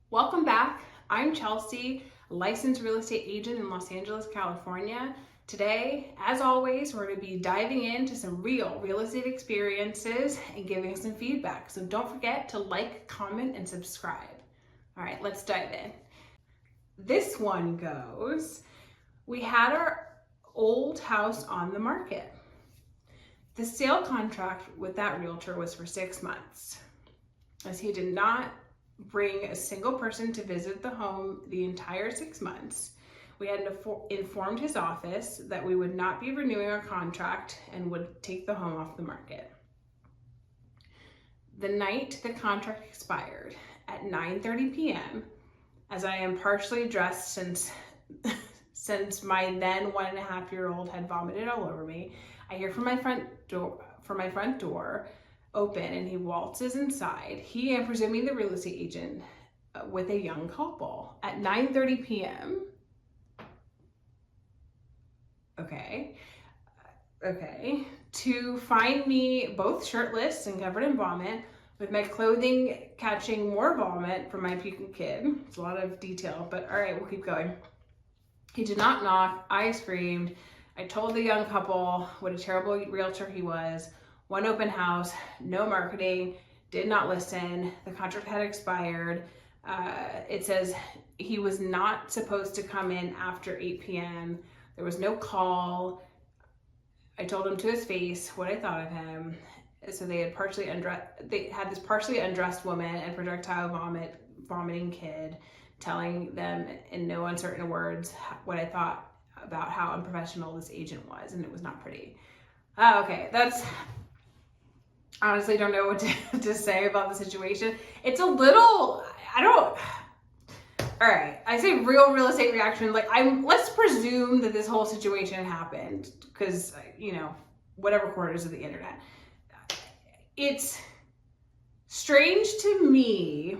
Welcome back. I'm Chelsea, licensed real estate agent in Los Angeles, California. Today, as always, we're going to be diving into some real estate experiences and giving some feedback. So don't forget to like, comment, and subscribe. All right, let's dive in. This one goes, we had our old house on the market. The sale contract with that realtor was for 6 months, as he did not bring a single person to visit the home the entire 6 months. We had informed his office that we would not be renewing our contract and would take the home off the market. The night the contract expired at 9:30 p.m., as I am partially dressed since my then 1.5-year-old had vomited all over me, I hear from my front door open, and he waltzes inside. He and presuming the real estate agent with a young couple at 9:30 p.m. Okay, to find me both shirtless and covered in vomit, with my clothing catching more vomit from my puking kid. It's a lot of detail, but all right, we'll keep going. He did not knock. I screamed. I told the young couple what a terrible realtor he was. One open house, no marketing, did not listen. The contract had expired. It says he was not supposed to come in after 8 p.m. There was no call. I told him to his face what I thought of him. So they had this partially undressed woman and projectile vomiting kid telling them in no uncertain words what I thought about how unprofessional this agent was, and it was not pretty. Okay, that's honestly don't know what to say about the situation. It's a little, all right, I say real estate reaction. Let's presume that this whole situation happened because, whatever quarters of the internet. It's strange to me.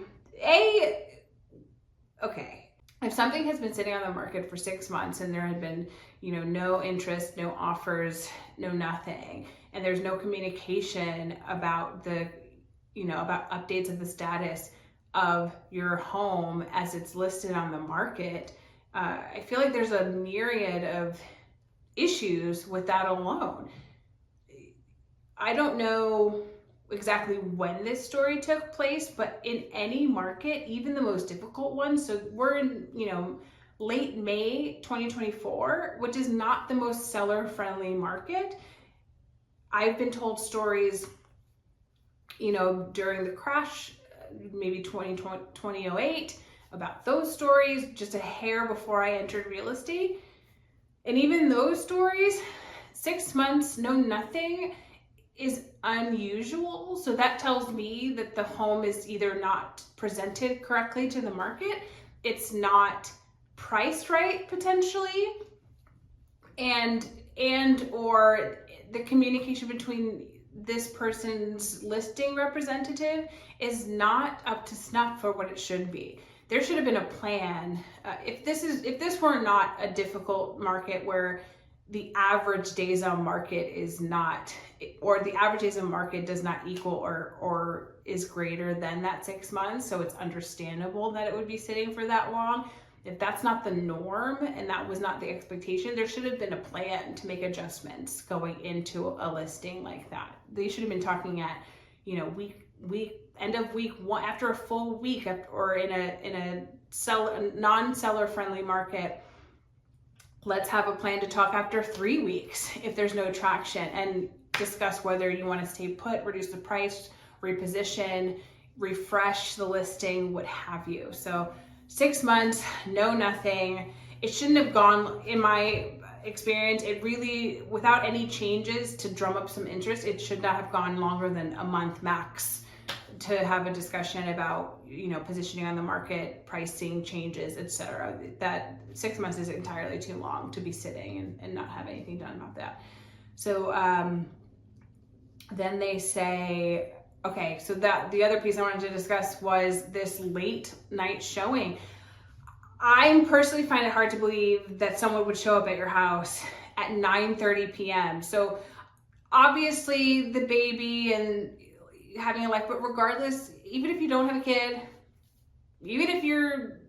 Okay, if something has been sitting on the market for 6 months and there had been, no interest, no offers, no nothing, and there's no communication about about updates of the status of your home as it's listed on the market, I feel like there's a myriad of issues with that alone. I don't know exactly when this story took place, but in any market, even the most difficult ones, so we're in, late May 2024, which is not the most seller-friendly market. I've been told stories, during the crash, maybe 2008, about those stories, just a hair before I entered real estate. And even those stories, 6 months, no nothing, is unusual. So that tells me that the home is either not presented correctly to the market, it's not priced right potentially, and or the communication between this person's listing representative is not up to snuff for what it should be. There should have been a plan. If this were not a difficult market where the average days on market is not, or the average days on market does not equal or is greater than that 6 months, so it's understandable that it would be sitting for that long. If that's not the norm and that was not the expectation, there should have been a plan to make adjustments going into a listing like that. They should have been talking at, end of week one, after a full week, or in a non-seller friendly market. Let's have a plan to talk after 3 weeks if there's no traction, and discuss whether you want to stay put, reduce the price, reposition, refresh the listing, what have you. So 6 months, no nothing. It shouldn't have gone, in my experience, it really, without any changes to drum up some interest, it should not have gone longer than a month max to have a discussion about, positioning on the market, pricing changes, etc. That 6 months is entirely too long to be sitting and not have anything done about that. So then they say, okay, so that the other piece I wanted to discuss was this late night showing. I personally find it hard to believe that someone would show up at your house at 9:30 p.m. So obviously the baby and having a life, but regardless, even if you don't have a kid, even if you're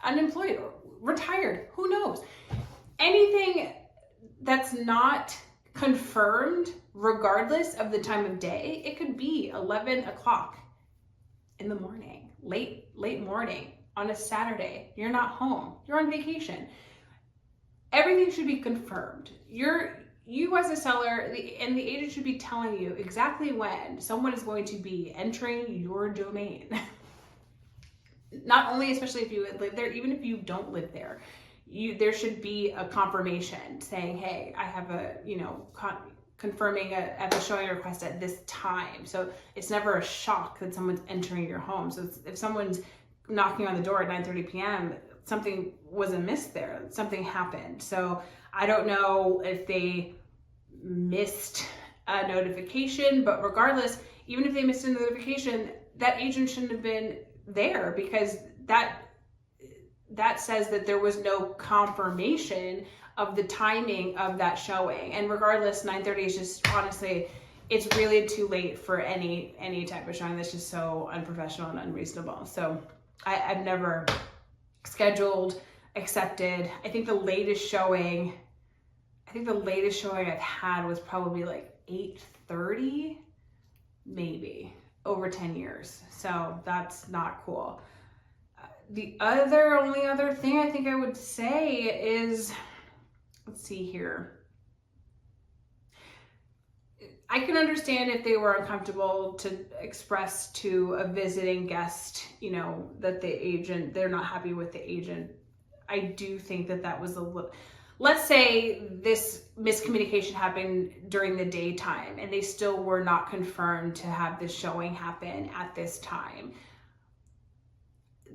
unemployed or retired, who knows? Anything that's not confirmed, regardless of the time of day, it could be 11 o'clock in the morning, late morning on a Saturday. You're not home, you're on vacation. Everything should be confirmed. You as a seller and the agent should be telling you exactly when someone is going to be entering your domain. Not only, especially if you live there, even if you don't live there, there should be a confirmation saying, hey, I have a, confirming a showing request at this time. So it's never a shock that someone's entering your home. So if someone's knocking on the door at 9:30 p.m., something was amiss there. Something happened. So I don't know if they missed a notification, but regardless, even if they missed a notification, that agent shouldn't have been there, because that says that there was no confirmation of the timing of that showing. And regardless, 9:30 is just, honestly, it's really too late for any type of showing. That's just so unprofessional and unreasonable. So I've never scheduled, accepted. I think the latest showing I've had was probably like 8:30, maybe, over 10 years. So that's not cool. The only other thing I think I would say is, let's see here. I can understand if they were uncomfortable to express to a visiting guest, that they're not happy with the agent. I do think that was let's say this miscommunication happened during the daytime and they still were not confirmed to have this showing happen at this time.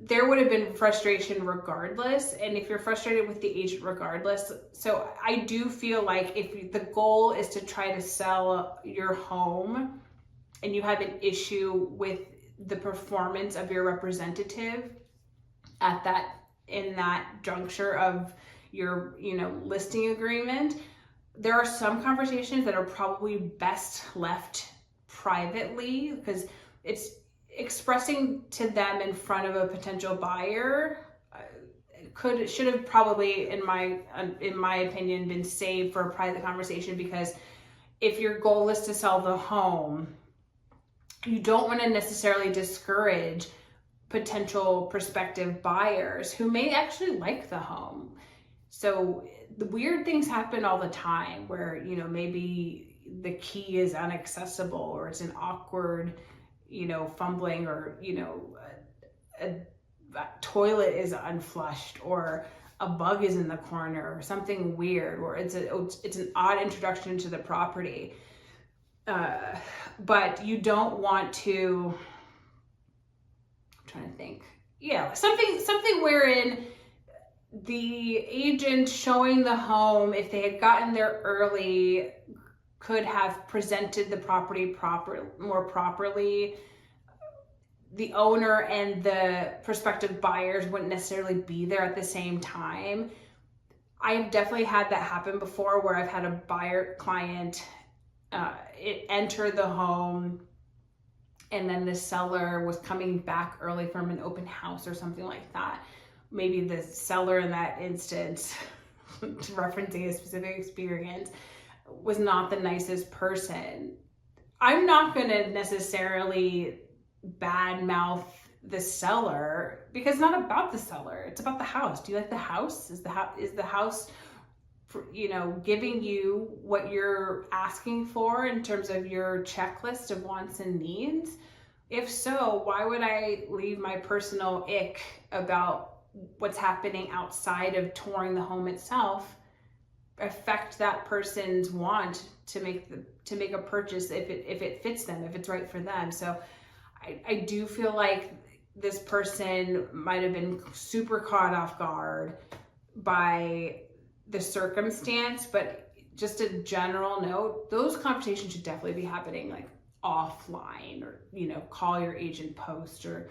There would have been frustration regardless. And if you're frustrated with the agent regardless, so I do feel like if the goal is to try to sell your home and you have an issue with the performance of your representative in that juncture of your, listing agreement, there are some conversations that are probably best left privately, because it's expressing to them in front of a potential buyer should have probably, in my opinion, been saved for a private conversation. Because if your goal is to sell the home, you don't want to necessarily discourage potential prospective buyers who may actually like the home. So the weird things happen all the time where, maybe the key is inaccessible, or it's an awkward, fumbling, or, a toilet is unflushed, or a bug is in the corner, or something weird, or it's an odd introduction to the property. But you don't want to, I'm trying to think. Yeah, something wherein the agent showing the home, if they had gotten there early, could have presented the property more properly. The owner and the prospective buyers wouldn't necessarily be there at the same time. I've definitely had that happen before, where I've had a buyer client enter the home, and then the seller was coming back early from an open house or something like that. Maybe the seller in that instance, referencing a specific experience, was not the nicest person. I'm not going to necessarily badmouth the seller, because it's not about the seller. It's about the house. Do you like the house? Is the house, giving you what you're asking for in terms of your checklist of wants and needs? If so, why would I leave my personal ick about what's happening outside of touring the home itself affect that person's want to make a purchase if it fits them, if it's right for them? So I do feel like this person might have been super caught off guard by the circumstance, but just a general note, those conversations should definitely be happening like offline, or call your agent post, or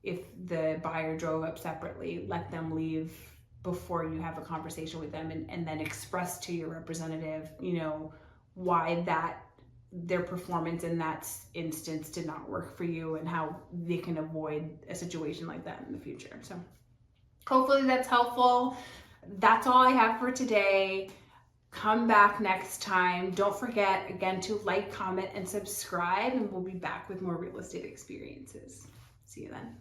if the buyer drove up separately, let them leave before you have a conversation with them, and then express to your representative, why their performance in that instance did not work for you and how they can avoid a situation like that in the future. So hopefully that's helpful. That's all I have for today. Come back next time. Don't forget, again, to like, comment, and subscribe, and we'll be back with more real estate experiences. See you then.